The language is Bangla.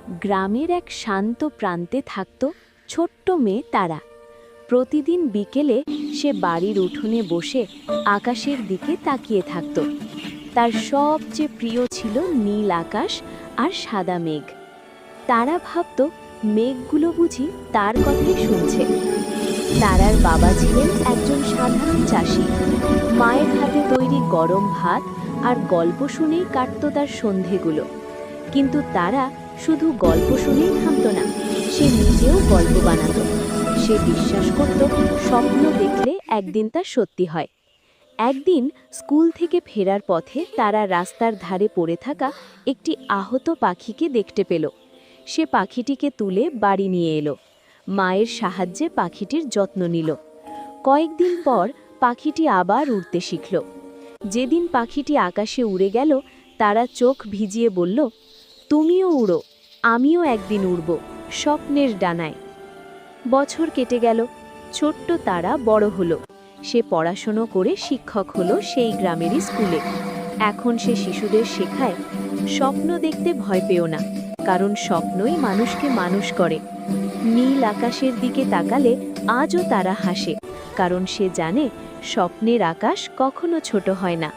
গ্রামের এক শান্ত প্রান্তে থাকত ছোট্ট মেয়ে তারা। প্রতিদিন বিকেলে সে বাড়ির উঠোনে বসে আকাশের দিকে তাকিয়ে থাকত। তার সবচেয়ে প্রিয় ছিল নীল আকাশ আর সাদা মেঘ। তারা ভাবত মেঘগুলো বুঝি তার কথাই শুনছে। তারার বাবা ছিলেন একজন সাধারণ চাষি। মায়ের হাতে তৈরি গরম ভাত আর গল্প শুনেই কাটত তার সন্ধেগুলো। কিন্তু তারা শুধু গল্প শুনেই থামত না, সে নিজেও গল্প বানাত। সে বিশ্বাস করত স্বপ্ন দেখলে একদিন তা সত্যি হয়। একদিন স্কুল থেকে ফেরার পথে তারা রাস্তার ধারে পড়ে থাকা একটি আহত পাখিকে দেখতে পেল। সে পাখিটিকে তুলে বাড়ি নিয়ে এলো। মায়ের সাহায্যে পাখিটির যত্ন নিল। কয়েকদিন পর পাখিটি আবার উড়তে শিখল। যেদিন পাখিটি আকাশে উড়ে গেল, তারা চোখ ভিজিয়ে বলল, তুমিও উড়ো, আমিও একদিন উড়ব স্বপ্নের ডানায়। বছর কেটে গেল, ছোট্ট তারা বড় হলো। সে পড়াশোনা করে শিক্ষক হলো সেই গ্রামেরই স্কুলে। এখন সে শিশুদের শেখায়, স্বপ্ন দেখতে ভয় পেও না, কারণ স্বপ্নই মানুষকে মানুষ করে। নীল আকাশের দিকে তাকালে আজও তারা হাসে, কারণ সে জানে স্বপ্নের আকাশ কখনো ছোট হয় না।